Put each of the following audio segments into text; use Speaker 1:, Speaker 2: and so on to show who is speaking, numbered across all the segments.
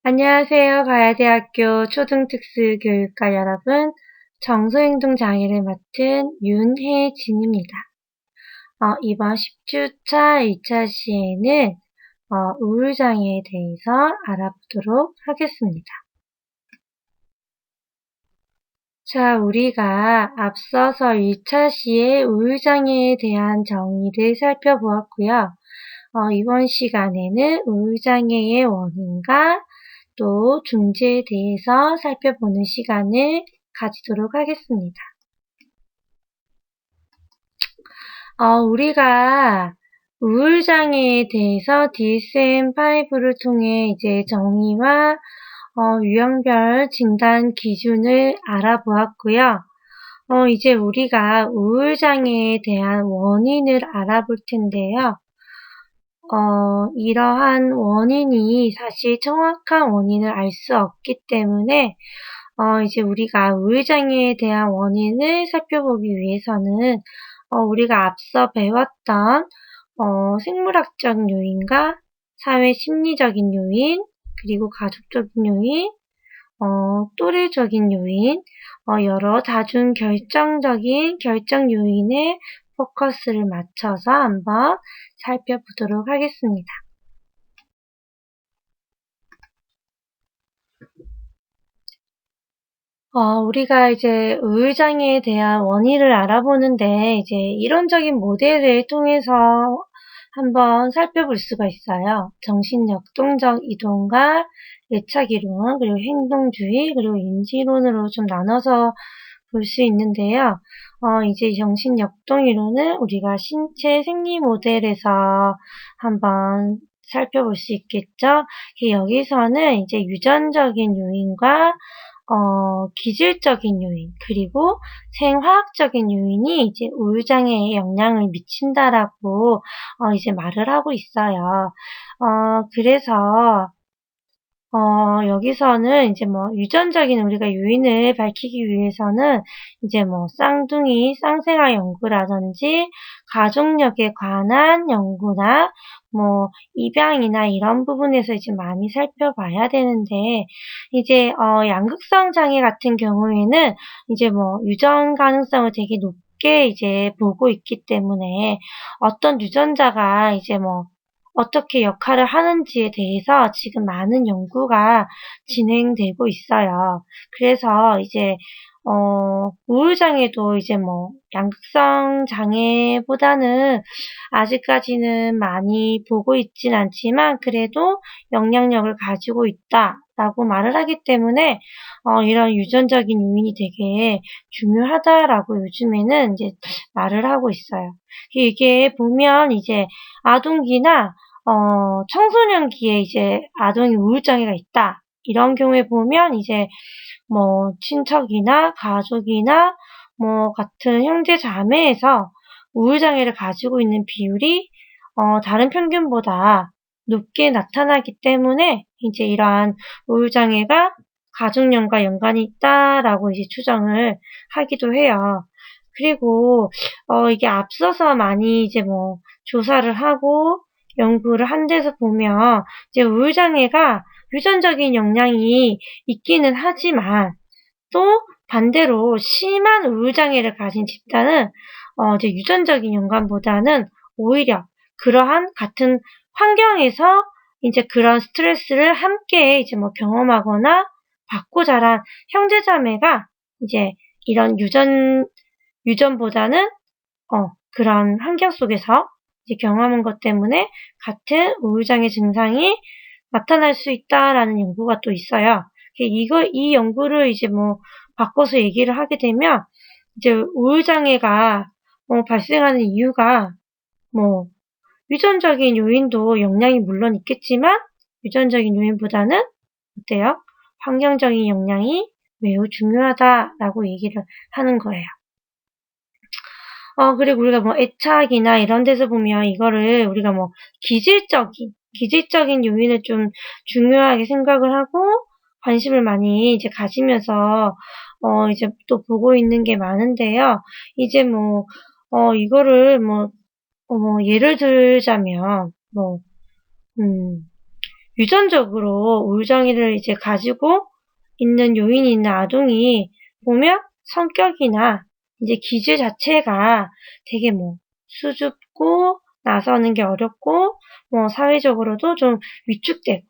Speaker 1: 안녕하세요. 가야대학교 초등특수교육과 여러분. 정서행동장애를 맡은 윤혜진입니다. 이번 10주차 2차 시에는 우울장애에 대해서 알아보도록 하겠습니다. 자, 우리가 앞서서 1차 시에 우울장애에 대한 정의를 살펴보았고요. 이번 시간에는 우울장애의 원인과 또 중재에 대해서 살펴보는 시간을 가지도록 하겠습니다. 우리가 우울장애에 대해서 DSM-5를 통해 이제 정의와 유형별 진단 기준을 알아보았고요. 이제 우리가 우울장애에 대한 원인을 알아볼 텐데요. 이러한 원인이 사실 정확한 원인을 알 수 없기 때문에 이제 우리가 우울장애에 대한 원인을 살펴보기 위해서는 우리가 앞서 배웠던 생물학적 요인과 사회 심리적인 요인, 그리고 가족적인 요인, 또래적인 요인, 여러 다중 결정적인 결정 요인에 포커스를 맞춰서 한번 살펴보도록 하겠습니다. 우리가 이제 우울장애에 대한 원인을 알아보는데 이제 이론적인 모델을 통해서 한번 살펴볼 수가 있어요. 정신역동적 이동과 애착이론, 그리고 행동주의, 그리고 인지론으로 좀 나눠서 볼 수 있는데요. 이제 정신역동이론은 우리가 신체 생리 모델에서 한번 살펴볼 수 있겠죠. 여기서는 이제 유전적인 요인과 기질적인 요인, 그리고 생화학적인 요인이 이제 우울장애에 영향을 미친다라고 이제 말을 하고 있어요. 그래서 여기서는 이제 유전적인 우리가 요인을 밝히기 위해서는 이제 쌍둥이 쌍생아 연구라든지 가족력에 관한 연구나 입양이나 이런 부분에서 이제 많이 살펴봐야 되는데, 이제 양극성 장애 같은 경우에는 이제 유전 가능성을 되게 높게 이제 보고 있기 때문에 어떤 유전자가 이제 어떻게 역할을 하는지에 대해서 지금 많은 연구가 진행되고 있어요. 그래서 이제 우울장애도 이제 양극성 장애보다는 아직까지는 많이 보고 있진 않지만 그래도 영향력을 가지고 있다라고 말을 하기 때문에 이런 유전적인 요인이 되게 중요하다라고 요즘에는 이제 말을 하고 있어요. 이게 보면 이제 아동기나 청소년기에 이제 아동이 우울장애가 있다. 이런 경우에 보면 이제 친척이나 가족이나 같은 형제 자매에서 우울장애를 가지고 있는 비율이 다른 평균보다 높게 나타나기 때문에 이제 이러한 우울장애가 가족력과 연관이 있다라고 이제 추정을 하기도 해요. 그리고 이게 앞서서 많이 이제 조사를 하고 연구를 한 데서 보면 이제 우울장애가 유전적인 영향이 있기는 하지만 또 반대로 심한 우울장애를 가진 집단은 이제 유전적인 연관보다는 오히려 그러한 같은 환경에서 이제 그런 스트레스를 함께 이제 경험하거나 받고 자란 형제자매가 이제 이런 유전보다는 그런 환경 속에서 이제 경험한 것 때문에 같은 우울장애 증상이 나타날 수 있다라는 연구가 또 있어요. 이 연구를 이제 바꿔서 얘기를 하게 되면 이제 우울장애가 발생하는 이유가 유전적인 요인도 영향이 물론 있겠지만 유전적인 요인보다는 어때요? 환경적인 영향이 매우 중요하다라고 얘기를 하는 거예요. 그리고 우리가 애착이나 이런 데서 보면 이거를 우리가 기질적인 요인을 좀 중요하게 생각을 하고 관심을 많이 이제 가지면서 이제 또 보고 있는 게 많은데요. 이제 이거를 예를 들자면 유전적으로 우울장애를 이제 가지고 있는 요인이 있는 아동이 보면 성격이나 이제 기질 자체가 되게 뭐 수줍고 나서는 게 어렵고 뭐 사회적으로도 좀 위축되고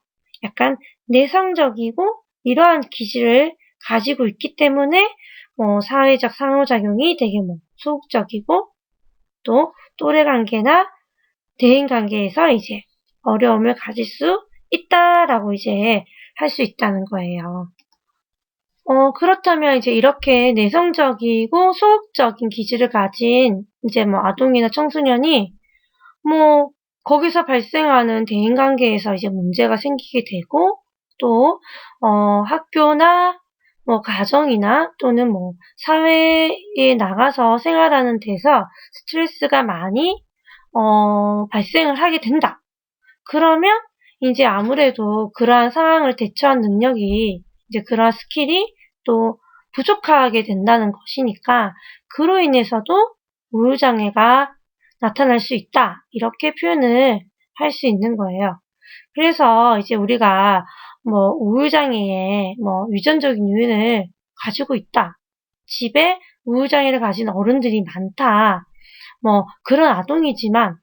Speaker 1: 약간 내성적이고 이러한 기질을 가지고 있기 때문에 사회적 상호작용이 되게 뭐 소극적이고 또 또래 관계나 대인 관계에서 이제 어려움을 가질 수 있다라고 이제 할 수 있다는 거예요. 그렇다면 이제 이렇게 내성적이고 소극적인 기질을 가진 이제 뭐 아동이나 청소년이 뭐 거기서 발생하는 대인관계에서 이제 문제가 생기게 되고 또 학교나 뭐 가정이나 또는 뭐 사회에 나가서 생활하는 데서 스트레스가 많이 발생을 하게 된다. 그러면 이제 아무래도 그러한 상황을 대처한 능력이 이제 그러한 스킬이 또 부족하게 된다는 것이니까 그로 인해서도 우울장애가 나타날 수 있다. 이렇게 표현을 할 수 있는 거예요. 그래서 이제 우리가 뭐 우울장애의 뭐 유전적인 요인을 가지고 있다. 집에 우울장애를 가진 어른들이 많다. 뭐 그런 아동이지만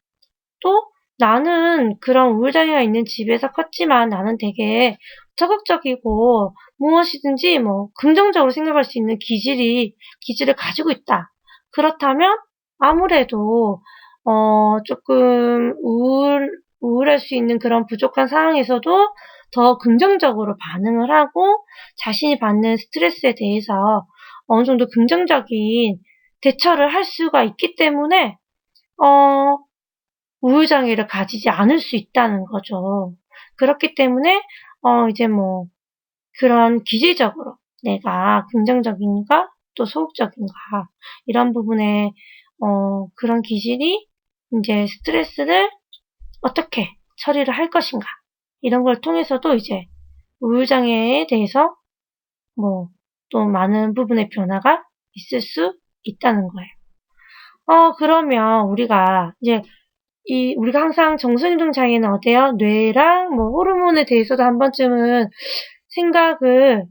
Speaker 1: 또 나는 그런 우울장애가 있는 집에서 컸지만 나는 되게 적극적이고 무엇이든지 뭐 긍정적으로 생각할 수 있는 기질을 가지고 있다. 그렇다면 아무래도 조금 우울할 수 있는 그런 부족한 상황에서도 더 긍정적으로 반응을 하고 자신이 받는 스트레스에 대해서 어느 정도 긍정적인 대처를 할 수가 있기 때문에 우울장애를 가지지 않을 수 있다는 거죠. 그렇기 때문에 이제 뭐 그런 기질적으로 내가 긍정적인가 또 소극적인가 이런 부분에 그런 기질이 이제 스트레스를 어떻게 처리를 할 것인가 이런 걸 통해서도 이제 우울장애에 대해서 뭐 또 많은 부분의 변화가 있을 수 있다는 거예요. 그러면 우리가 이제 우리가 항상 정신운동 장애는 어때요? 뇌랑 뭐 호르몬에 대해서도 한 번쯤은 생각을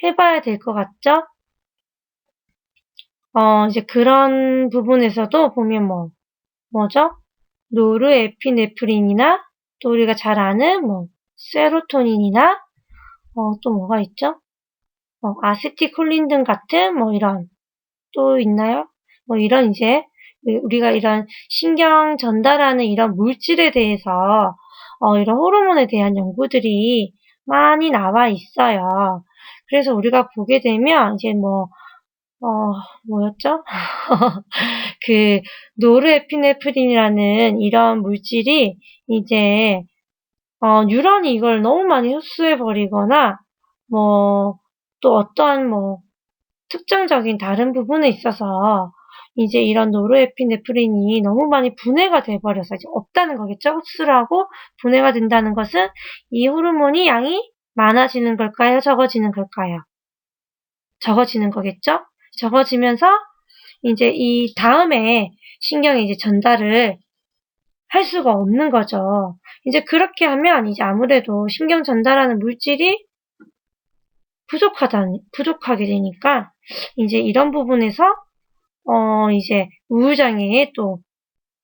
Speaker 1: 해봐야 될 것 같죠? 이제 그런 부분에서도 보면 뭐죠? 노르에피네프린이나 또 우리가 잘 아는 뭐 세로토닌이나 또 뭐가 있죠? 아세틸콜린 등 같은 뭐 이런 또 있나요? 뭐 이런 이제 우리가 이런 신경 전달하는 이런 물질에 대해서 이런 호르몬에 대한 연구들이 많이 나와 있어요. 그래서 우리가 보게 되면 이제 뭐였죠? 그 노르에피네프린이라는 이런 물질이 이제 뉴런이 이걸 너무 많이 흡수해 버리거나 뭐 또 어떠한 뭐 특정적인 다른 부분에 있어서 이제 이런 노르에피네프린이 너무 많이 분해가 돼버려서 이제 없다는 거겠죠. 흡수를 하고 분해가 된다는 것은 이 호르몬이 양이 많아지는 걸까요? 적어지는 걸까요? 적어지는 거겠죠. 적어지면서 이제 이 다음에 신경에 이제 전달을 할 수가 없는 거죠. 이제 그렇게 하면 이제 아무래도 신경 전달하는 물질이 부족하게 되니까 이제 이런 부분에서 이제 우울장애에 또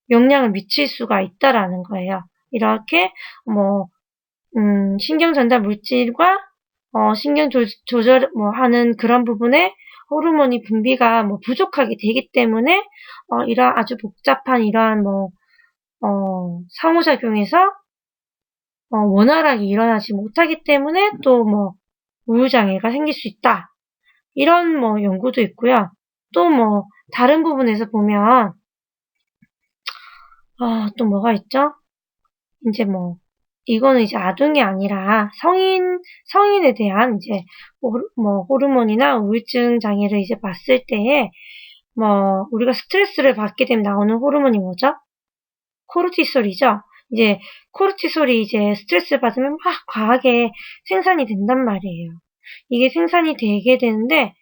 Speaker 1: 영향을 미칠 수가 있다라는 거예요. 이렇게 뭐 신경 전달 물질과 신경 조절 뭐 하는 그런 부분에 호르몬이 분비가 뭐 부족하게 되기 때문에 이러한 아주 복잡한 이러한 상호작용에서 원활하게 일어나지 못하기 때문에 또 뭐 우울장애가 생길 수 있다. 이런 뭐 연구도 있고요. 또 뭐 다른 부분에서 보면 또 뭐가 있죠? 이제 뭐 이거는 이제 아동이 아니라 성인에 대한 이제 뭐 호르몬이나 우울증 장애를 이제 봤을 때에 뭐 우리가 스트레스를 받게 되면 나오는 호르몬이 뭐죠? 코르티솔이죠. 이제 코르티솔이 이제 스트레스를 받으면 막 과하게 생산이 된단 말이에요. 이게 생산이 되게 되는데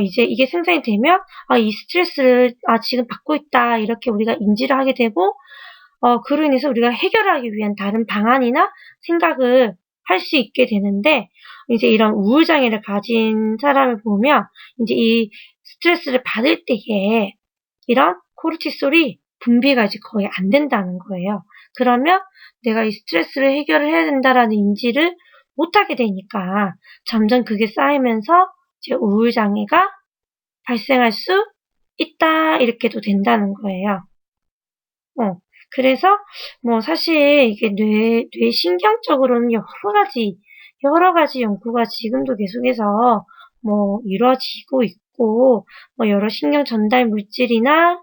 Speaker 1: 이제 이게 생산이 되면 이 스트레스를 지금 받고 있다 이렇게 우리가 인지를 하게 되고 그로 인해서 우리가 해결하기 위한 다른 방안이나 생각을 할 수 있게 되는데, 이제 이런 우울장애를 가진 사람을 보면, 이제 이 스트레스를 받을 때에 이런 코르티솔이 분비가 이제 거의 안 된다는 거예요. 그러면 내가 이 스트레스를 해결을 해야 된다라는 인지를 못하게 되니까 점점 그게 쌓이면서 이제 우울장애가 발생할 수 있다, 이렇게도 된다는 거예요. 그래서 뭐 사실 이게 뇌신경적으로는 여러 가지 연구가 지금도 계속해서 뭐 이루어지고 있고, 뭐 여러 신경 전달 물질이나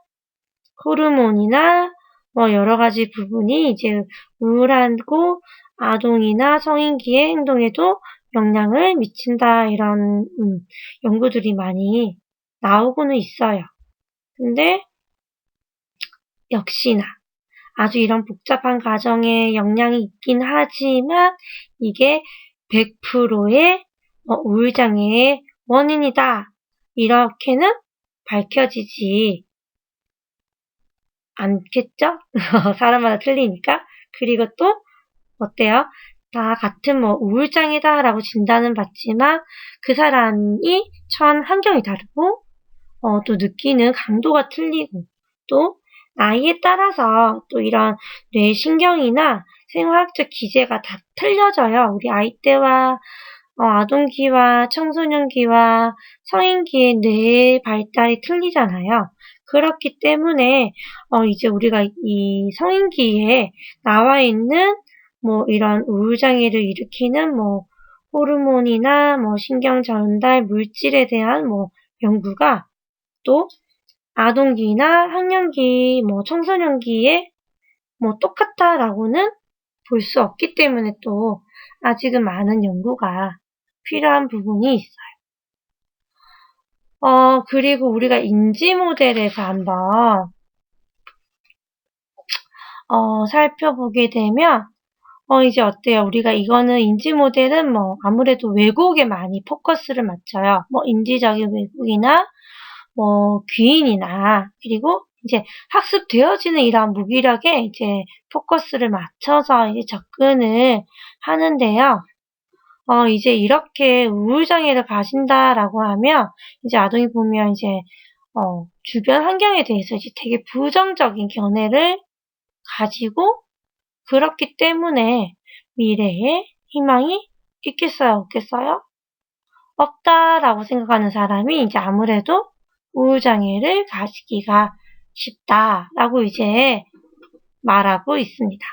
Speaker 1: 호르몬이나 뭐 여러 가지 부분이 이제 우울하고 아동이나 성인기의 행동에도 영향을 미친다, 이런 연구들이 많이 나오고는 있어요. 근데 역시나 아주 이런 복잡한 과정에 영향이 있긴 하지만 이게 100%의 우울장애의 원인이다, 이렇게는 밝혀지지 않겠죠? 사람마다 틀리니까. 그리고 또 어때요? 다 같은 뭐 우울장애다라고 진단은 받지만 그 사람이 처한 환경이 다르고 또 느끼는 강도가 틀리고, 또 나이에 따라서 또 이런 뇌신경이나 생화학적 기제가 다 틀려져요. 우리 아이 때와 아동기와 청소년기와 성인기의 뇌 발달이 틀리잖아요. 그렇기 때문에 이제 우리가 이 성인기에 나와 있는 뭐 이런 우울장애를 일으키는 뭐 호르몬이나 뭐 신경 전달 물질에 대한 뭐 연구가 또 아동기나 학년기, 뭐 청소년기에 뭐 똑같다라고는 볼 수 없기 때문에 또 아직은 많은 연구가 필요한 부분이 있어요. 그리고 우리가 인지 모델에서 한번 살펴보게 되면 이제 어때요? 우리가 이거는 인지 모델은 뭐 아무래도 왜곡에 많이 포커스를 맞춰요. 뭐 인지적인 왜곡이나 뭐 귀인이나, 그리고 이제 학습되어지는 이러한 무기력에 이제 포커스를 맞춰서 이제 접근을 하는데요. 이제 이렇게 우울장애를 가진다라고 하면 이제 아동이 보면 이제 주변 환경에 대해서 이제 되게 부정적인 견해를 가지고, 그렇기 때문에 미래에 희망이 있겠어요, 없겠어요? 없다라고 생각하는 사람이 이제 아무래도 우울장애를 가지기가 쉽다라고 이제 말하고 있습니다.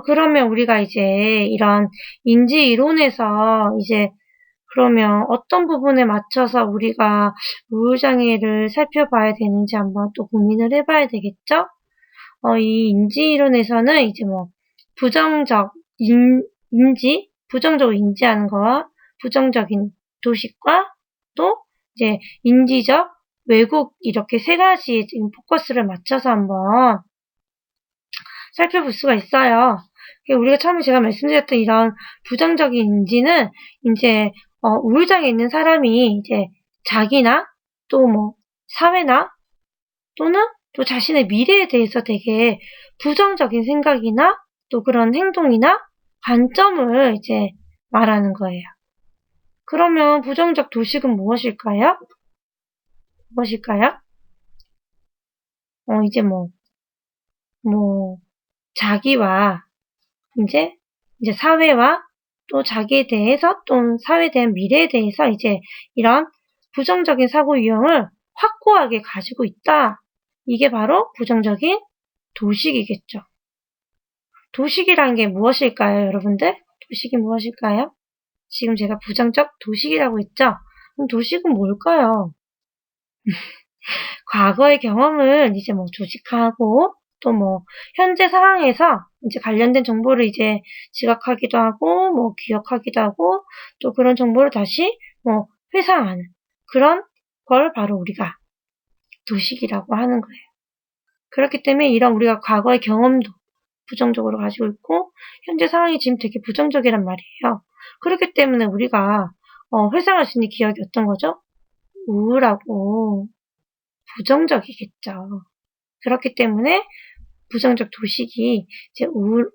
Speaker 1: 그러면 우리가 이제 이런 인지 이론에서 이제 그러면 어떤 부분에 맞춰서 우리가 우울장애를 살펴봐야 되는지 한번 또 고민을 해봐야 되겠죠? 이 인지 이론에서는 이제 뭐 부정적으로 인지하는 거와 부정적인 도식과 또 이제 인지적 왜곡, 이렇게 세 가지에 지금 포커스를 맞춰서 한번 살펴볼 수가 있어요. 우리가 처음에 제가 말씀드렸던 이런 부정적인 인지는 이제 우울장애 있는 사람이 이제 자기나 또 뭐 사회나 또는 또 자신의 미래에 대해서 되게 부정적인 생각이나 또 그런 행동이나 관점을 이제 말하는 거예요. 그러면 부정적 도식은 무엇일까요? 무엇일까요? 이제 자기와 이제 사회와 또 자기에 대해서 또 사회에 대한 미래에 대해서 이제 이런 부정적인 사고 유형을 확고하게 가지고 있다. 이게 바로 부정적인 도식이겠죠. 도식이란 게 무엇일까요, 여러분들? 도식이 무엇일까요? 지금 제가 부정적 도식이라고 했죠? 그럼 도식은 뭘까요? 과거의 경험을 이제 뭐 조직하고 또 뭐 현재 상황에서 이제 관련된 정보를 이제 지각하기도 하고 뭐 기억하기도 하고 또 그런 정보를 다시 뭐 회상하는 그런 걸 바로 우리가 도식이라고 하는 거예요. 그렇기 때문에 이런 우리가 과거의 경험도 부정적으로 가지고 있고 현재 상황이 지금 되게 부정적이란 말이에요. 그렇기 때문에 우리가 회상할 수 있는 기억이 어떤 거죠? 우울하고 부정적이겠죠. 그렇기 때문에 부정적 도식이 이제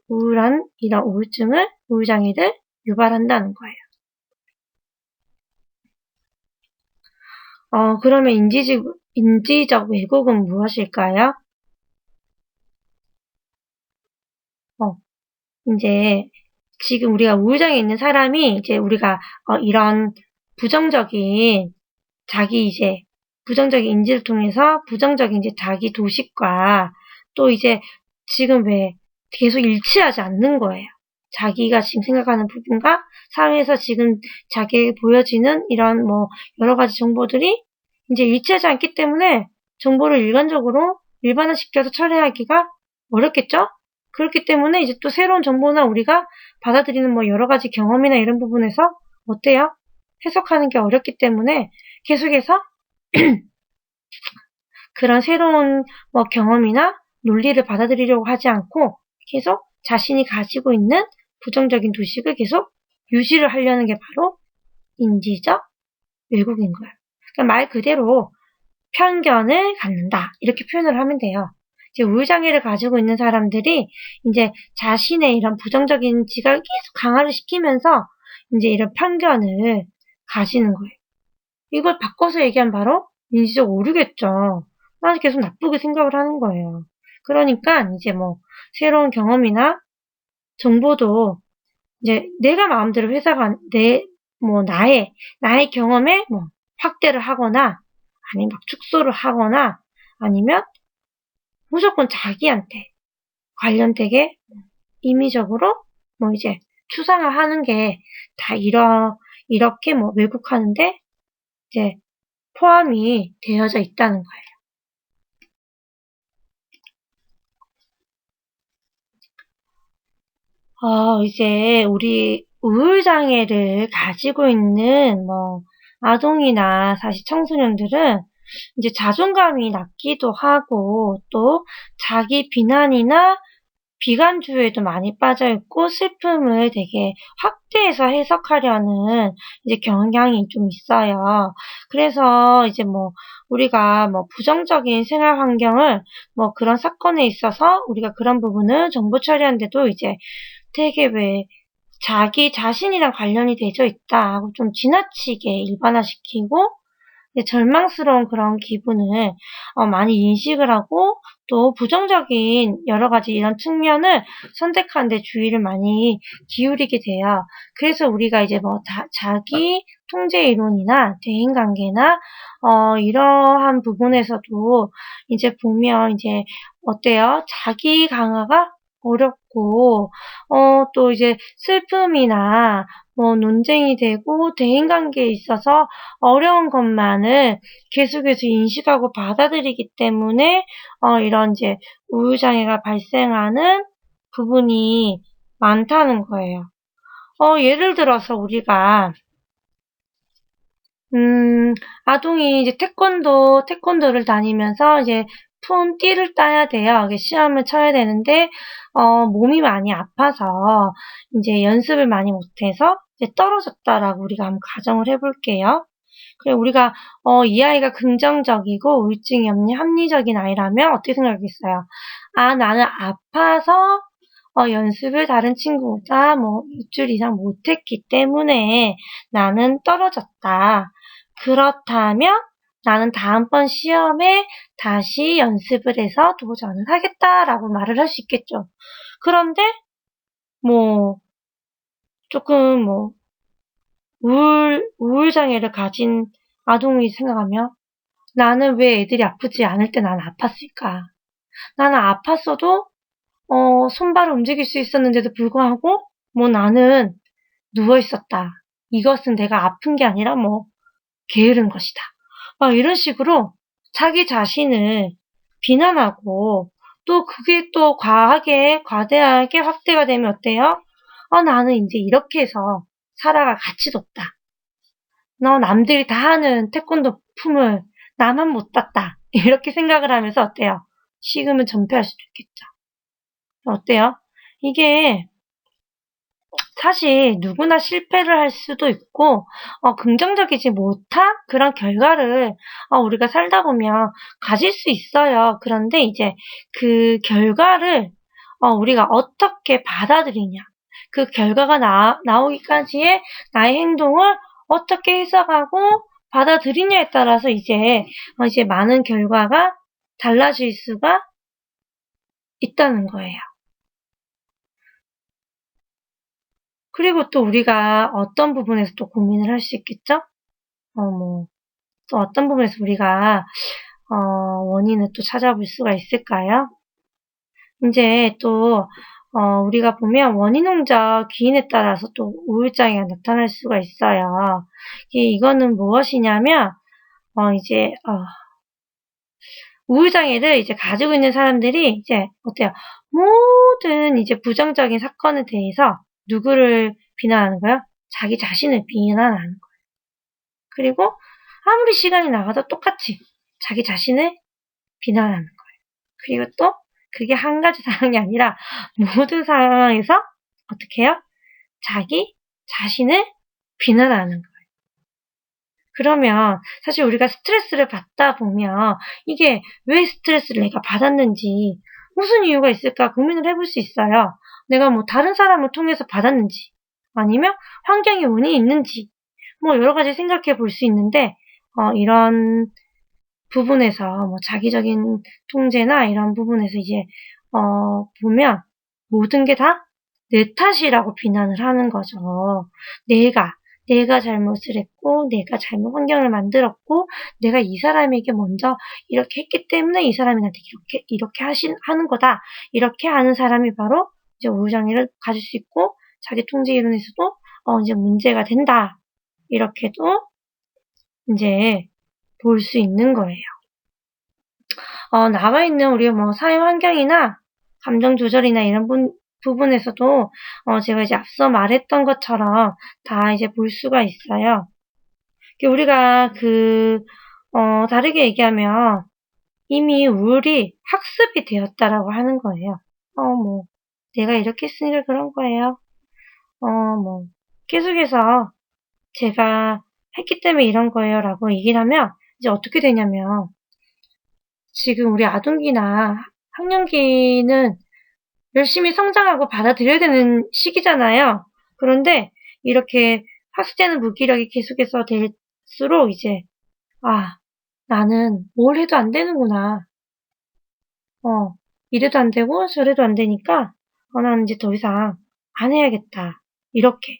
Speaker 1: 우울한 이런 우울장애를 유발한다는 거예요. 그러면 인지적 왜곡은 무엇일까요? 이제 지금 우리가 우울장애 있는 사람이 이제 우리가 이런 부정적인 부정적인 인지를 통해서 부정적인 이제 자기 도식과 또 이제 지금 왜 계속 일치하지 않는 거예요. 자기가 지금 생각하는 부분과 사회에서 지금 자기에게 보여지는 이런 뭐 여러 가지 정보들이 이제 일치하지 않기 때문에 정보를 일반화시켜서 처리하기가 어렵겠죠? 그렇기 때문에 이제 또 새로운 정보나 우리가 받아들이는 뭐 여러 가지 경험이나 이런 부분에서 어때요? 해석하는 게 어렵기 때문에 계속해서 그런 새로운 뭐 경험이나 논리를 받아들이려고 하지 않고 계속 자신이 가지고 있는 부정적인 도식을 계속 유지를 하려는 게 바로 인지적 왜곡인 거예요. 그러니까 말 그대로 편견을 갖는다. 이렇게 표현을 하면 돼요. 이제 우울장애를 가지고 있는 사람들이 이제 자신의 이런 부정적인 지각을 계속 강화를 시키면서 이제 이런 편견을 가지는 거예요. 이걸 바꿔서 얘기하면 바로 인지적 오류겠죠. 나는 계속 나쁘게 생각을 하는 거예요. 그러니까 이제 뭐 새로운 경험이나 정보도 이제 내가 마음대로 나의 경험에 뭐 확대를 하거나 아니면 막 축소를 하거나 아니면 무조건 자기한테 관련되게 임의적으로 뭐 이제 추상화 하는 게 다 이렇게 뭐 왜곡하는데 이제 포함이 되어져 있다는 거예요. 이제 우리 우울장애를 가지고 있는 뭐 아동이나 사실 청소년들은 이제 자존감이 낮기도 하고 또 자기 비난이나 비관주의에도 많이 빠져 있고 슬픔을 되게 확대해서 해석하려는 이제 경향이 좀 있어요. 그래서 이제 뭐 우리가 뭐 부정적인 생활 환경을 뭐 그런 사건에 있어서 우리가 그런 부분을 정보 처리하는데도 이제 되게 왜 자기 자신이랑 관련이 되어 있다 하고 좀 지나치게 일반화시키고 절망스러운 그런 기분을 많이 인식을 하고 또 부정적인 여러 가지 이런 측면을 선택하는 데 주의를 많이 기울이게 돼요. 그래서 우리가 이제 뭐 자기 통제 이론이나 대인관계나 이러한 부분에서도 이제 보면 이제 어때요? 자기 강화가 어렵고 또 이제 슬픔이나 뭐 논쟁이 되고 대인관계에 있어서 어려운 것만을 계속해서 인식하고 받아들이기 때문에 이런 이제 우울장애가 발생하는 부분이 많다는 거예요. 예를 들어서 우리가 아동이 이제 태권도를 다니면서 이제 띠를 따야 돼요. 시험을 쳐야 되는데 몸이 많이 아파서 이제 연습을 많이 못해서 이제 떨어졌다라고 우리가 한번 가정을 해볼게요. 그래 우리가 이 아이가 긍정적이고 우울증이 없는 합리적인 아이라면 어떻게 생각하겠어요? 아 나는 아파서 연습을 다른 친구보다 뭐 일주일 이상 못했기 때문에 나는 떨어졌다. 그렇다면 나는 다음번 시험에 다시 연습을 해서 도전을 하겠다라고 말을 할 수 있겠죠. 그런데 뭐 조금 뭐 우울장애를 가진 아동이 생각하면 나는 왜 애들이 아프지 않을 때 나는 아팠을까? 나는 아팠어도 손발을 움직일 수 있었는데도 불구하고 뭐 나는 누워 있었다. 이것은 내가 아픈 게 아니라 뭐 게으른 것이다. 막 이런 식으로 자기 자신을 비난하고 또 그게 또 과대하게 확대가 되면 어때요? 나는 이제 이렇게 해서 살아갈 가치도 없다. 너 남들이 다 하는 태권도 품을 나만 못 땄다. 이렇게 생각을 하면서 어때요? 식음을 전폐할 수도 있겠죠. 어때요? 이게 사실 누구나 실패를 할 수도 있고, 긍정적이지 못한 그런 결과를 우리가 살다 보면 가질 수 있어요. 그런데 이제 그 결과를 우리가 어떻게 받아들이냐. 그 결과가 나오기까지의 나의 행동을 어떻게 해석하고 받아들이냐에 따라서 이제 많은 결과가 달라질 수가 있다는 거예요. 그리고 또 우리가 어떤 부분에서 또 고민을 할 수 있겠죠? 또 어떤 부분에서 우리가, 원인을 또 찾아볼 수가 있을까요? 이제 또, 우리가 보면 원인홍적 기인에 따라서 또 우울장애가 나타날 수가 있어요. 이거는 무엇이냐면, 이제, 우울장애를 이제 가지고 있는 사람들이 이제 어때요? 모든 이제 부정적인 사건에 대해서 누구를 비난하는 거예요? 자기 자신을 비난하는 거예요. 그리고 아무리 시간이 나가도 똑같이 자기 자신을 비난하는 거예요. 그리고 또 그게 한 가지 상황이 아니라 모든 상황에서 어떻게 해요? 자기 자신을 비난하는 거예요. 그러면 사실 우리가 스트레스를 받다 보면 이게 왜 스트레스를 내가 받았는지 무슨 이유가 있을까 고민을 해볼 수 있어요. 내가 뭐 다른 사람을 통해서 받았는지 아니면 환경의 원인이 있는지 뭐 여러 가지 생각해 볼 수 있는데 이런 부분에서 뭐 자기적인 통제나 이런 부분에서 이제 보면 모든 게 다 내 탓이라고 비난을 하는 거죠. 내가 잘못을 했고, 내가 잘못 환경을 만들었고, 내가 이 사람에게 먼저 이렇게 했기 때문에 이 사람이 나한테 이렇게 하는 거다. 이렇게 하는 사람이 바로 이제 우울장애를 가질 수 있고, 자기 통제 이론에서도 이제 문제가 된다. 이렇게도 이제 볼 수 있는 거예요. 나와 있는 우리 뭐 사회 환경이나 감정 조절이나 이런 부분에서도 제가 이제 앞서 말했던 것처럼 다 이제 볼 수가 있어요. 우리가 다르게 얘기하면 이미 우울이 학습이 되었다라고 하는 거예요. 뭐 내가 이렇게 했으니까 그런 거예요. 뭐 계속해서 제가 했기 때문에 이런 거예요라고 얘기를 하면 이제 어떻게 되냐면 지금 우리 아동기나 학령기는 열심히 성장하고 받아들여야 되는 시기잖아요. 그런데 이렇게 학습되는 무기력이 계속해서 될수록 이제 나는 뭘 해도 안 되는구나. 이래도 안 되고 저래도 안 되니까 나는 이제 더 이상 안 해야겠다. 이렇게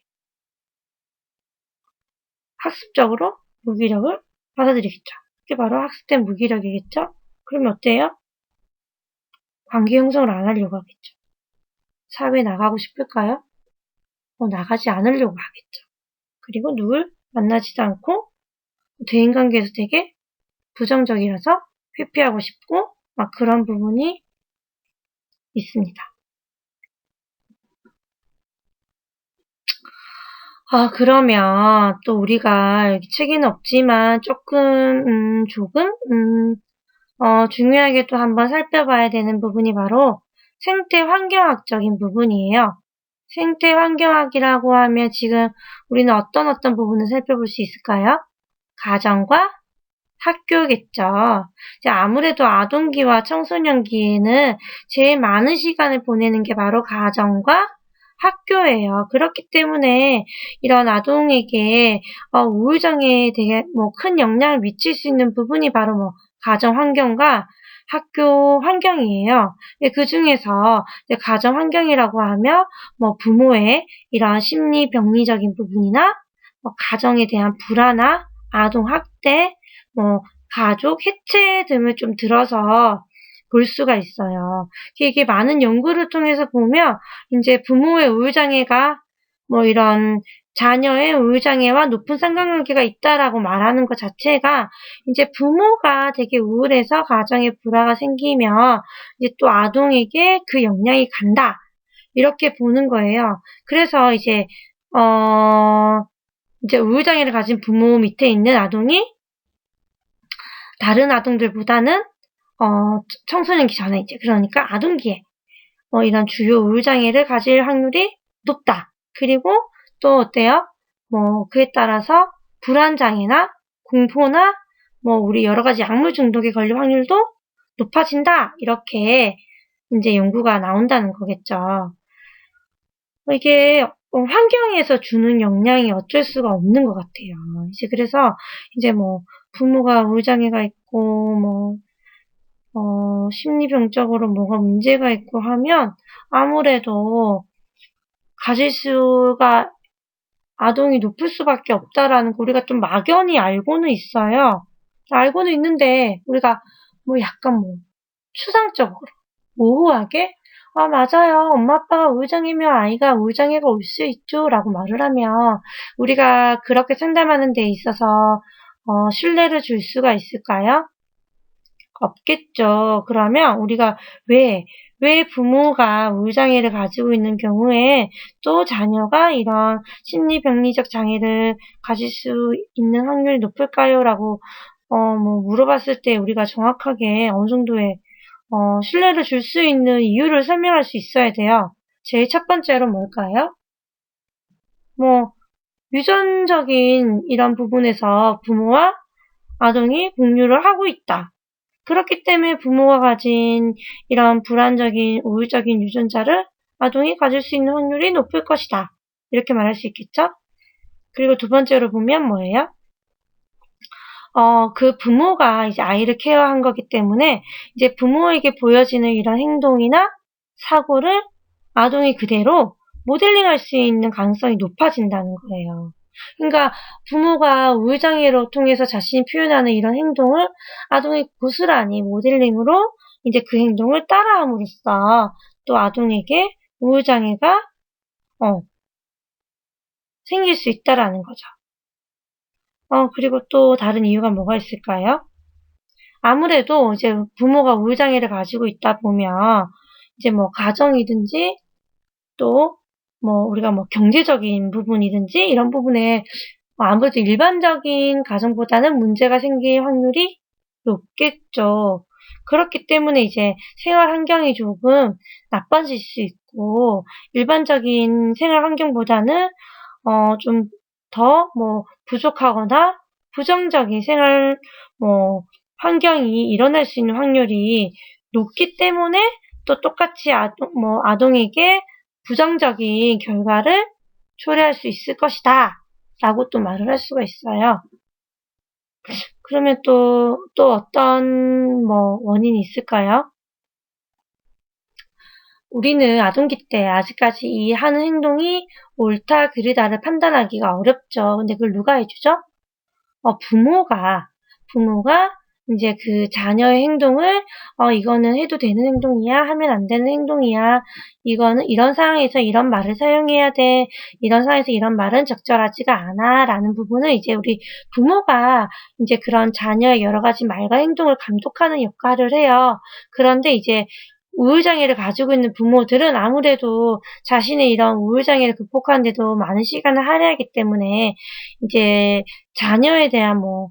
Speaker 1: 학습적으로 무기력을 받아들이겠죠. 그게 바로 학습된 무기력이겠죠. 그러면 어때요? 관계 형성을 안 하려고 하겠죠. 사회에 나가고 싶을까요? 나가지 않으려고 하겠죠. 그리고 누굴 만나지도 않고 대인관계에서 되게 부정적이라서 회피하고 싶고 막 그런 부분이 있습니다. 그러면 또 우리가 여기 책에는 없지만 조금 중요하게 또 한번 살펴봐야 되는 부분이 바로 생태 환경학적인 부분이에요. 생태 환경학이라고 하면 지금 우리는 어떤 부분을 살펴볼 수 있을까요? 가정과 학교겠죠. 이제 아무래도 아동기와 청소년기에는 제일 많은 시간을 보내는 게 바로 가정과 학교예요. 그렇기 때문에 이런 아동에게 우울장애에 되게 큰 영향을 미칠 수 있는 부분이 바로 가정 환경과 학교 환경이에요. 그 중에서 가정 환경이라고 하면 부모의 이런 심리 병리적인 부분이나 가정에 대한 불안함, 아동 학대, 가족 해체 등을 좀 들어서 볼 수가 있어요. 이게 많은 연구를 통해서 보면 이제 부모의 우울장애가 이런 자녀의 우울장애와 높은 상관관계가 있다라고 말하는 것 자체가 이제 부모가 되게 우울해서 가정에 불화가 생기면 이제 또 아동에게 그 영향이 간다. 이렇게 보는 거예요. 그래서 이제 우울장애를 가진 부모 밑에 있는 아동이 다른 아동들보다는 청소년기 전에 이제 그러니까 아동기에 이런 주요 우울장애를 가질 확률이 높다. 그리고 또 어때요? 뭐 그에 따라서 불안장애나 공포나 뭐 우리 여러 가지 약물 중독에 걸릴 확률도 높아진다. 이렇게 이제 연구가 나온다는 거겠죠. 이게 환경에서 주는 영향이 어쩔 수가 없는 것 같아요. 이제 그래서 이제 뭐 부모가 우울장애가 있고 심리병적으로 뭐가 문제가 있고 하면 아무래도 가질 수가 아동이 높을 수밖에 없다라는 거 우리가 좀 막연히 알고는 있어요. 알고는 있는데 우리가 뭐 약간 뭐 추상적으로 모호하게 맞아요. 엄마 아빠가 우울장애면 아이가 우울장애가 올 수 있죠. 라고 말을 하면 우리가 그렇게 상담하는 데 있어서 신뢰를 줄 수가 있을까요? 없겠죠. 그러면 우리가 왜 부모가 우울장애를 가지고 있는 경우에 또 자녀가 이런 심리병리적 장애를 가질 수 있는 확률이 높을까요? 라고 뭐 물어봤을 때 우리가 정확하게 어느 정도의 신뢰를 줄 수 있는 이유를 설명할 수 있어야 돼요. 제일 첫 번째로 뭘까요? 뭐 유전적인 이런 부분에서 부모와 아동이 공유를 하고 있다. 그렇기 때문에 부모가 가진 이런 불안적인 우울적인 유전자를 아동이 가질 수 있는 확률이 높을 것이다. 이렇게 말할 수 있겠죠? 그리고 두 번째로 보면 뭐예요? 그 부모가 이제 아이를 케어한 거기 때문에 이제 부모에게 보여지는 이런 행동이나 사고를 아동이 그대로 모델링할 수 있는 가능성이 높아진다는 거예요. 그러니까 부모가 우울장애로 통해서 자신이 표현하는 이런 행동을 아동이 고스란히 모델링으로 이제 그 행동을 따라함으로써 또 아동에게 우울장애가 생길 수 있다라는 거죠. 그리고 또 다른 이유가 뭐가 있을까요? 아무래도 이제 부모가 우울장애를 가지고 있다 보면 이제 뭐 가정이든지 또 뭐 우리가 뭐 경제적인 부분이든지 이런 부분에 아무래도 일반적인 가정보다는 문제가 생길 확률이 높겠죠. 그렇기 때문에 이제 생활 환경이 조금 나빠질 수 있고 일반적인 생활 환경보다는 좀 더 뭐 부족하거나 부정적인 생활 뭐 환경이 일어날 수 있는 확률이 높기 때문에 또 똑같이 아동에게 부정적인 결과를 초래할 수 있을 것이다. 라고 또 말을 할 수가 있어요. 그러면 또 어떤 뭐 원인이 있을까요? 우리는 아동기 때 아직까지 이 하는 행동이 옳다, 그르다를 판단하기가 어렵죠. 근데 그걸 누가 해주죠? 부모가 이제 그 자녀의 행동을 이거는 해도 되는 행동이야, 하면 안 되는 행동이야, 이거는 이런 상황에서 이런 말을 사용해야 돼, 이런 상황에서 이런 말은 적절하지가 않아, 라는 부분을 이제 우리 부모가 이제 그런 자녀의 여러 가지 말과 행동을 감독하는 역할을 해요. 그런데 이제 우울장애를 가지고 있는 부모들은 아무래도 자신의 이런 우울장애를 극복하는 데도 많은 시간을 할애하기 때문에 이제 자녀에 대한 뭐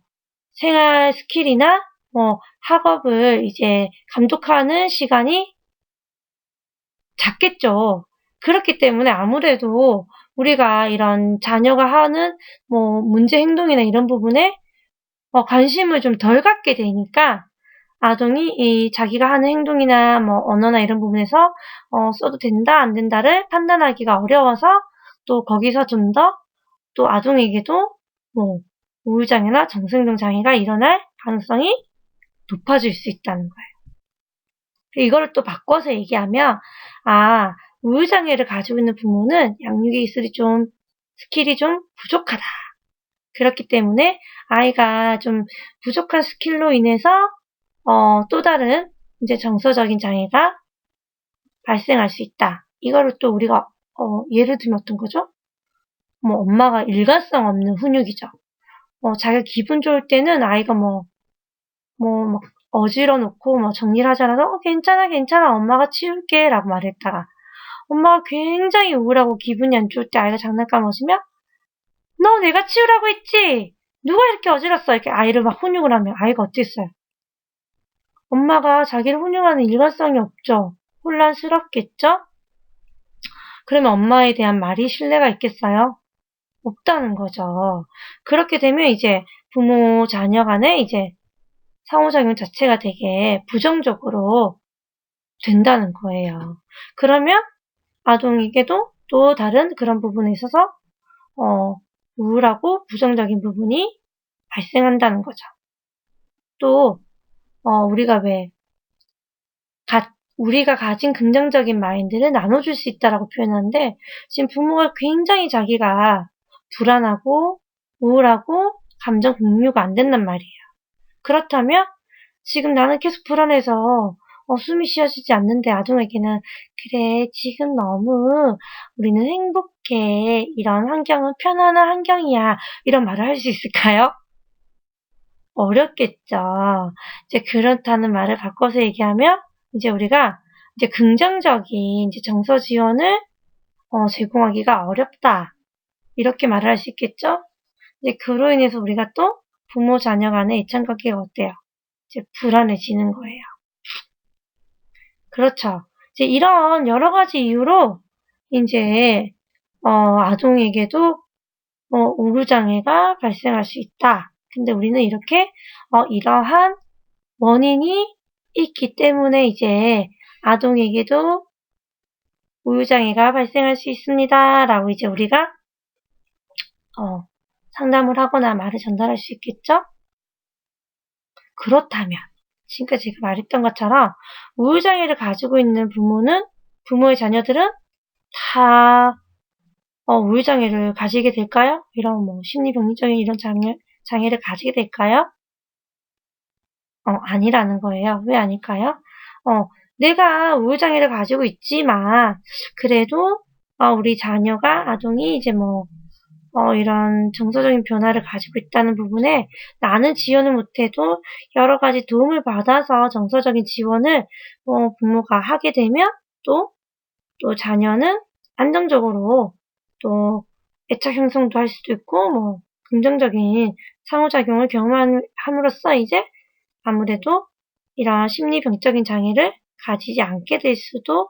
Speaker 1: 생활 스킬이나 뭐 학업을 이제 감독하는 시간이 작겠죠. 그렇기 때문에 아무래도 우리가 이런 자녀가 하는 뭐 문제 행동이나 이런 부분에 관심을 좀 덜 갖게 되니까 아동이 이 자기가 하는 행동이나 뭐 언어나 이런 부분에서 써도 된다 안 된다를 판단하기가 어려워서 또 거기서 좀 더 또 아동에게도 뭐 우울장애나 정신행동 장애가 일어날 가능성이 높아질 수 있다는 거예요. 이거를 또 바꿔서 얘기하면 우울장애를 가지고 있는 부모는 양육의 스킬이 좀 부족하다. 그렇기 때문에 아이가 좀 부족한 스킬로 인해서 또 다른 이제 정서적인 장애가 발생할 수 있다. 이거를 또 우리가 예를 들면 어떤 거죠? 뭐 엄마가 일관성 없는 훈육이죠. 자기가 기분 좋을 때는 아이가 막 어지러 놓고 정리를 하지 않아서 괜찮아 엄마가 치울게 라고 말했다가 엄마가 굉장히 우울하고 기분이 안 좋을 때 아이가 장난감 얻으면 너 내가 치우라고 했지? 누가 이렇게 어지럽어? 이렇게 아이를 막 훈육을 하면 아이가 어땠어요? 엄마가 자기를 훈육하는 일관성이 없죠. 혼란스럽겠죠? 그러면 엄마에 대한 말이 신뢰가 있겠어요? 없다는 거죠. 그렇게 되면 이제 부모, 자녀 간에 이제 상호작용 자체가 되게 부정적으로 된다는 거예요. 그러면 아동에게도 또 다른 그런 부분에 있어서 우울하고 부정적인 부분이 발생한다는 거죠. 또 우리가 왜 우리가 가진 긍정적인 마인드를 나눠줄 수 있다라고 표현하는데 지금 부모가 굉장히 자기가 불안하고 우울하고 감정 공유가 안 된단 말이에요. 그렇다면 지금 나는 계속 불안해서 숨이 쉬어지지 않는데 아동에게는 그래 지금 너무 우리는 행복해 이런 환경은 편안한 환경이야 이런 말을 할 수 있을까요? 어렵겠죠. 이제 그렇다는 말을 바꿔서 얘기하면 이제 우리가 이제 긍정적인 이제 정서 지원을 제공하기가 어렵다 이렇게 말을 할 수 있겠죠. 이제 그로 인해서 우리가 또 부모 자녀 간의 애착관계가 어때요? 이제 불안해지는 거예요. 그렇죠. 이제 이런 여러 가지 이유로 이제 아동에게도 우울장애가 발생할 수 있다. 근데 우리는 이렇게 이러한 원인이 있기 때문에 이제 아동에게도 우울장애가 발생할 수 있습니다. 라고 이제 우리가 상담을 하거나 말을 전달할 수 있겠죠? 그렇다면 지금까지 제가 말했던 것처럼 우울장애를 가지고 있는 부모의 자녀들은 다 우울장애를 가지게 될까요? 이런 심리병리적인 이런 장애를 가지게 될까요? 아니라는 거예요. 왜 아닐까요? 내가 우울장애를 가지고 있지만 그래도 우리 자녀가 아동이 이제 이런 정서적인 변화를 가지고 있다는 부분에 나는 지원을 못해도 여러 가지 도움을 받아서 정서적인 지원을 부모가 하게 되면 또 자녀는 안정적으로 또 애착 형성도 할 수도 있고 긍정적인 상호작용을 경험함으로써 이제 아무래도 이런 심리병적인 장애를 가지지 않게 될 수도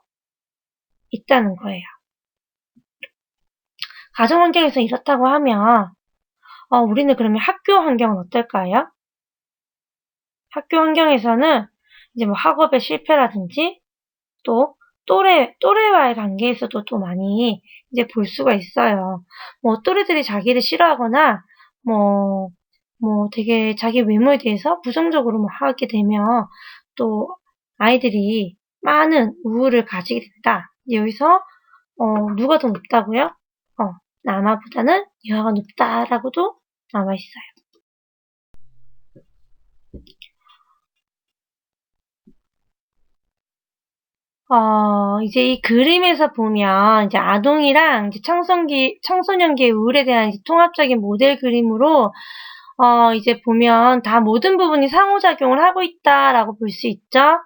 Speaker 1: 있다는 거예요. 가정 환경에서 이렇다고 하면 우리는 그러면 학교 환경은 어떨까요? 학교 환경에서는 이제 학업의 실패라든지 또 또래와의 관계에서도 또 많이 이제 볼 수가 있어요. 또래들이 자기를 싫어하거나 되게 자기 외모에 대해서 부정적으로 하게 되면 또 아이들이 많은 우울을 가지게 된다. 여기서 누가 더 높다고요? 남아보다는 여아가 높다라고도 나와 있어요. 이제 이 그림에서 보면 이제 아동이랑 이제 청소년기의 우울에 대한 이제 통합적인 모델 그림으로 이제 보면 다 모든 부분이 상호작용을 하고 있다라고 볼 수 있죠.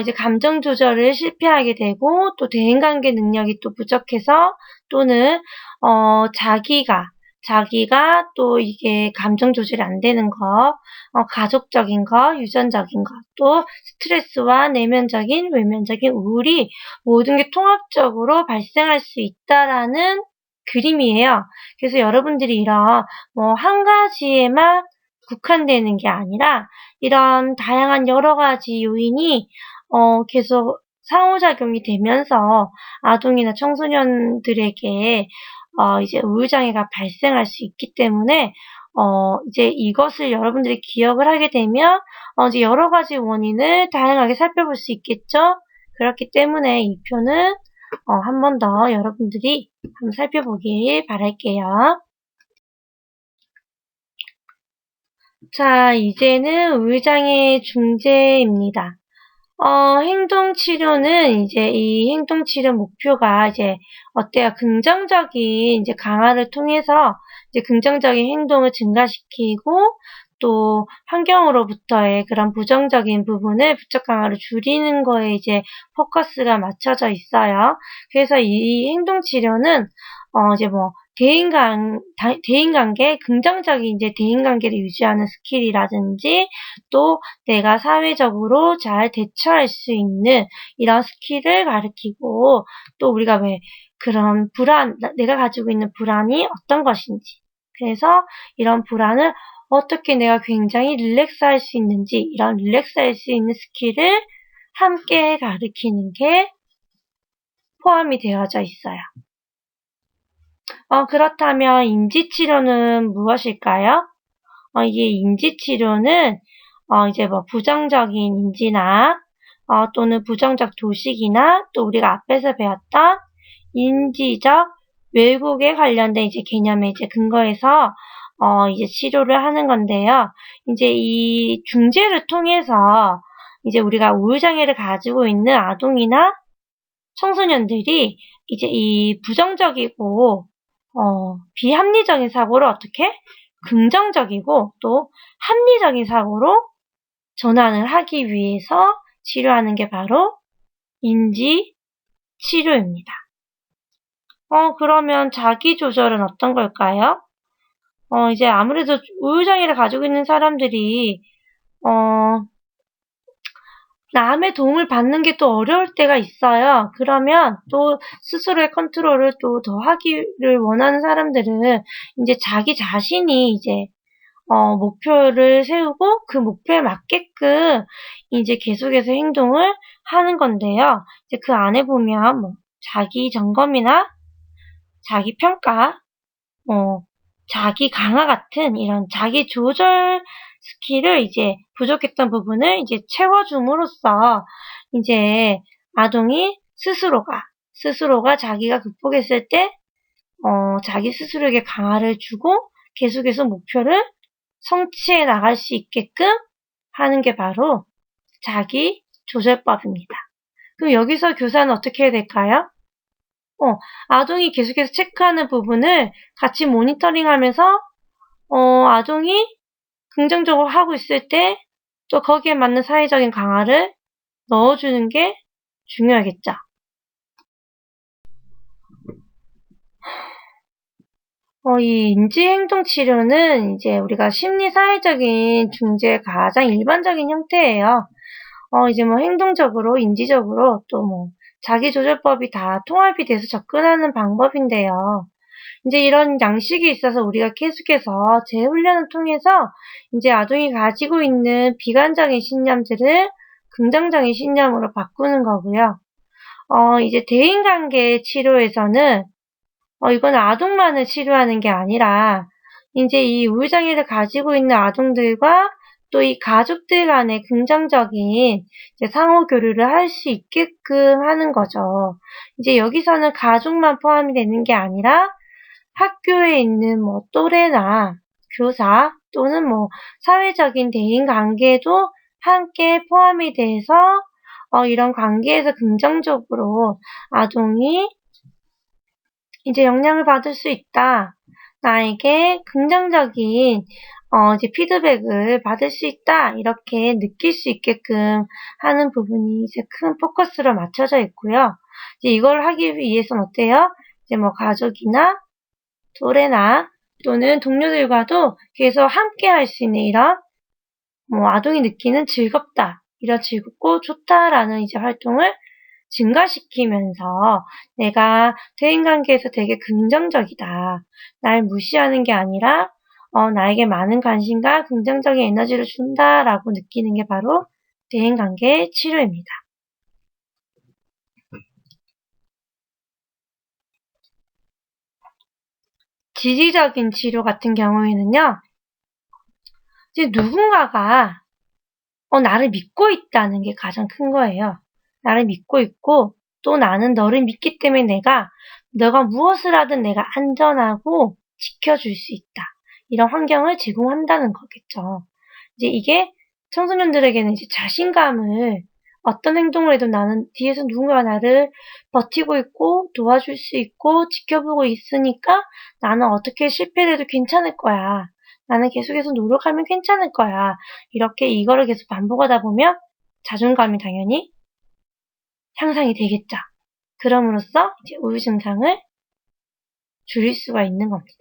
Speaker 1: 이제 감정 조절을 실패하게 되고 또 대인관계 능력이 또 부족해서 또는 자기가 또 이게 감정 조절이 안 되는 거, 가족적인 거, 유전적인 거, 또 스트레스와 내면적인, 외면적인 우울이 모든 게 통합적으로 발생할 수 있다라는 그림이에요. 그래서 여러분들이 이런 한 가지에만 국한되는 게 아니라 이런 다양한 여러 가지 요인이 계속 상호작용이 되면서 아동이나 청소년들에게 이제 우울장애가 발생할 수 있기 때문에 이제 이것을 여러분들이 기억을 하게 되면 이제 여러 가지 원인을 다양하게 살펴볼 수 있겠죠. 그렇기 때문에 이 표는 한 번 더 여러분들이 한번 살펴보길 바랄게요. 자, 이제는 우울장애 중재입니다. 행동치료는 이제 이 행동치료 목표가 이제 어때요? 긍정적인 이제 강화를 통해서 이제 긍정적인 행동을 증가시키고 또 환경으로부터의 그런 부정적인 부분을 부적 강화로 줄이는 거에 이제 포커스가 맞춰져 있어요. 그래서 이 행동치료는 이제 대인관계, 긍정적인 이제 대인관계를 유지하는 스킬이라든지 또 내가 사회적으로 잘 대처할 수 있는 이런 스킬을 가르치고 또 우리가 왜 그런 불안, 내가 가지고 있는 불안이 어떤 것인지, 그래서 이런 불안을 어떻게 내가 굉장히 릴렉스 할 수 있는지, 이런 릴렉스 할 수 있는 스킬을 함께 가르치는 게 포함이 되어져 있어요. 그렇다면 인지치료는 무엇일까요? 이게 인지치료는 이제 뭐 부정적인 인지나 또는 부정적 도식이나 또 우리가 앞에서 배웠던 인지적 왜곡에 관련된 이제 개념의 이제 근거에서 이제 치료를 하는 건데요. 이제 이 중재를 통해서 이제 우리가 우울장애를 가지고 있는 아동이나 청소년들이 이제 이 부정적이고 비합리적인 사고를 어떻게 긍정적이고 또 합리적인 사고로 전환을 하기 위해서 치료하는 게 바로 인지 치료입니다. 그러면 자기 조절은 어떤 걸까요? 이제 아무래도 우울장애를 가지고 있는 사람들이 남의 도움을 받는 게 또 어려울 때가 있어요. 그러면 또 스스로의 컨트롤을 또 더 하기를 원하는 사람들은 이제 자기 자신이 이제 목표를 세우고 그 목표에 맞게끔 이제 계속해서 행동을 하는 건데요. 이제 그 안에 보면 뭐 자기 점검이나 자기 평가, 자기 강화 같은 이런 자기 조절 스킬을 이제 부족했던 부분을 이제 채워줌으로써 이제 아동이 스스로가 자기가 극복했을 때 자기 스스로에게 강화를 주고 계속해서 목표를 성취해 나갈 수 있게끔 하는 게 바로 자기 조절법입니다. 그럼 여기서 교사는 어떻게 해야 될까요? 아동이 계속해서 체크하는 부분을 같이 모니터링하면서 아동이 긍정적으로 하고 있을 때 또 거기에 맞는 사회적인 강화를 넣어주는 게 중요하겠죠. 이 인지행동치료는 이제 우리가 심리사회적인 중재의 가장 일반적인 형태예요. 이제 뭐 행동적으로, 인지적으로 또 뭐 자기조절법이 다 통합이 돼서 접근하는 방법인데요. 이제 이런 양식이 있어서 우리가 계속해서 재훈련을 통해서 이제 아동이 가지고 있는 비관적인 신념들을 긍정적인 신념으로 바꾸는 거고요. 이제 대인관계 치료에서는 이건 아동만을 치료하는 게 아니라 이제 이 우울장애를 가지고 있는 아동들과 또 이 가족들 간의 긍정적인 이제 상호 교류를 할 수 있게끔 하는 거죠. 이제 여기서는 가족만 포함이 되는 게 아니라 학교에 있는 뭐 또래나 교사 또는 뭐 사회적인 대인 관계도 함께 포함이 돼서 이런 관계에서 긍정적으로 아동이 이제 영향을 받을 수 있다. 나에게 긍정적인 이제 피드백을 받을 수 있다. 이렇게 느낄 수 있게끔 하는 부분이 이제 큰 포커스로 맞춰져 있고요. 이제 이걸 하기 위해서는 어때요? 이제 뭐 가족이나 또래나 또는 동료들과도 계속 함께 할 수 있는 이런 뭐 아동이 느끼는 즐겁다. 이런 즐겁고 좋다라는 이제 활동을 증가시키면서 내가 대인관계에서 되게 긍정적이다. 날 무시하는 게 아니라 나에게 많은 관심과 긍정적인 에너지를 준다라고 느끼는 게 바로 대인관계 치료입니다. 지지적인 치료 같은 경우에는요. 이제 누군가가 나를 믿고 있다는 게 가장 큰 거예요. 나를 믿고 있고 또 나는 너를 믿기 때문에 너가 무엇을 하든 내가 안전하고 지켜줄 수 있다. 이런 환경을 제공한다는 거겠죠. 이제 이게 청소년들에게는 이제 자신감을 어떤 행동을 해도 나는 뒤에서 누군가가 나를 버티고 있고 도와줄 수 있고 지켜보고 있으니까 나는 어떻게 실패를 해도 괜찮을 거야. 나는 계속해서 노력하면 괜찮을 거야. 이렇게 이거를 계속 반복하다 보면 자존감이 당연히 향상이 되겠죠. 그럼으로써 이제 우울 증상을 줄일 수가 있는 겁니다.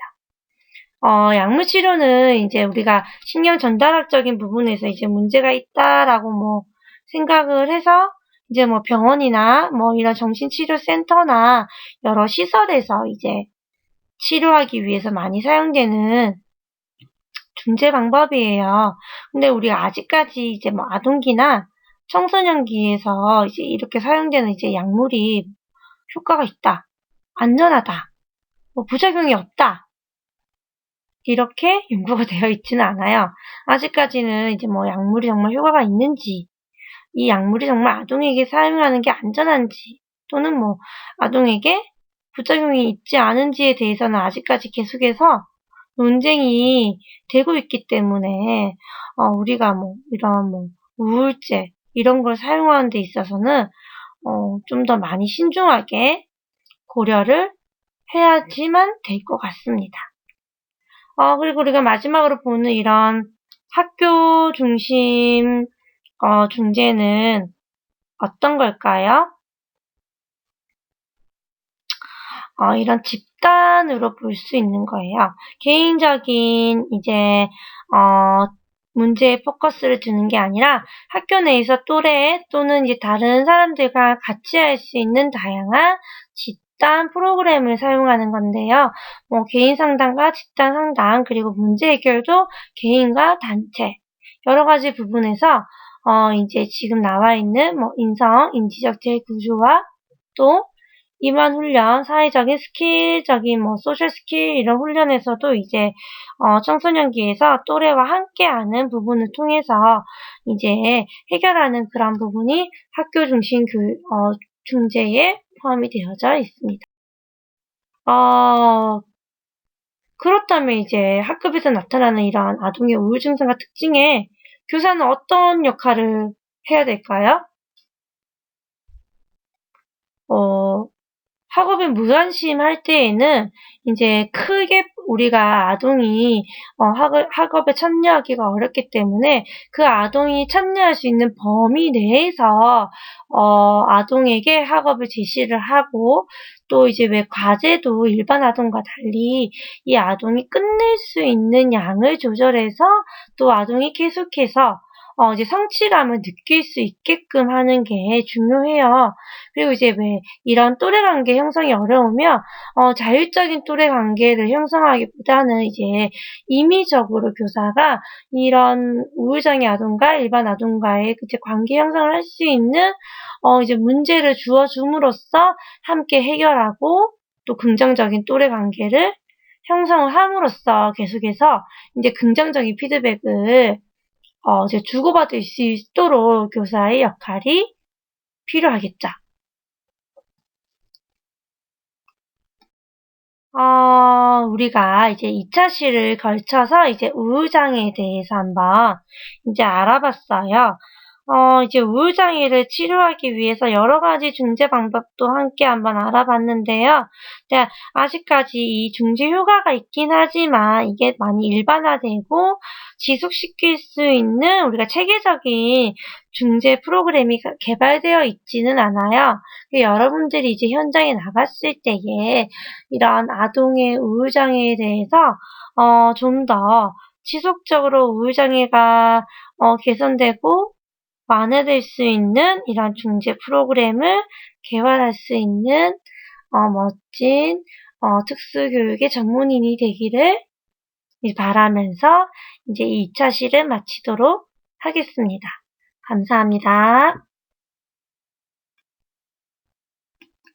Speaker 1: 약물 치료는 이제 우리가 신경 전달학적인 부분에서 이제 문제가 있다라고 뭐 생각을 해서 이제 뭐 병원이나 뭐 이런 정신치료센터나 여러 시설에서 이제 치료하기 위해서 많이 사용되는 중재 방법이에요. 근데 우리가 아직까지 이제 뭐 아동기나 청소년기에서 이제 이렇게 사용되는 이제 약물이 효과가 있다, 안전하다, 뭐 부작용이 없다, 이렇게 연구가 되어 있지는 않아요. 아직까지는 이제 뭐 약물이 정말 효과가 있는지, 이 약물이 정말 아동에게 사용하는 게 안전한지, 또는 뭐 아동에게 부작용이 있지 않은지에 대해서는 아직까지 계속해서 논쟁이 되고 있기 때문에 우리가 뭐 이런 뭐 우울제 이런 걸 사용하는 데 있어서는 좀 더 많이 신중하게 고려를 해야지만 될 것 같습니다. 그리고 우리가 마지막으로 보는 이런 학교 중심 중재는 어떤 걸까요? 이런 집단으로 볼 수 있는 거예요. 개인적인 이제 문제에 포커스를 두는 게 아니라 학교 내에서 또래 또는 이제 다른 사람들과 같이 할 수 있는 다양한 집단 프로그램을 사용하는 건데요. 뭐 개인 상담과 집단 상담 그리고 문제 해결도 개인과 단체 여러 가지 부분에서 이제 지금 나와 있는 뭐 인성, 인지적 재구조와 또 이만 훈련, 사회적인 스킬적인 뭐 소셜 스킬 이런 훈련에서도 이제 청소년기에서 또래와 함께하는 부분을 통해서 이제 해결하는 그런 부분이 학교 중심 중재에 포함이 되어져 있습니다. 그렇다면 이제 학급에서 나타나는 이러한 아동의 우울 증상과 특징에 교사는 어떤 역할을 해야 될까요? 학업에 무관심할 때에는 이제 크게 우리가 아동이 학업에 참여하기가 어렵기 때문에 그 아동이 참여할 수 있는 범위 내에서 아동에게 학업을 제시를 하고 또 이제 왜 과제도 일반 아동과 달리 이 아동이 끝낼 수 있는 양을 조절해서 또 아동이 계속해서 이제 성취감을 느낄 수 있게끔 하는 게 중요해요. 그리고 이제 왜 이런 또래 관계 형성이 어려우면 자율적인 또래 관계를 형성하기보다는 이제 임의적으로 교사가 이런 우울장애 아동과 일반 아동과의 이제 관계 형성을 할 수 있는 이제 문제를 주어 줌으로써 함께 해결하고 또 긍정적인 또래 관계를 형성을 함으로써 계속해서 이제 긍정적인 피드백을 이제 주고받을 수 있도록 교사의 역할이 필요하겠죠. 우리가 이제 2차 시를 걸쳐서 이제 우울장애에 대해서 한번 이제 알아봤어요. 이제 우울장애를 치료하기 위해서 여러 가지 중재 방법도 함께 한번 알아봤는데요. 네, 아직까지 이 중재 효과가 있긴 하지만 이게 많이 일반화되고 지속시킬 수 있는 우리가 체계적인 중재 프로그램이 개발되어 있지는 않아요. 여러분들이 이제 현장에 나갔을 때에 이런 아동의 우울장애에 대해서 좀 더 지속적으로 우울장애가 개선되고 완화될 수 있는 이런 중재 프로그램을 개발할 수 있는 멋진 특수교육의 전문인이 되기를 바라면서 이제 2차 시를 마치도록 하겠습니다. 감사합니다.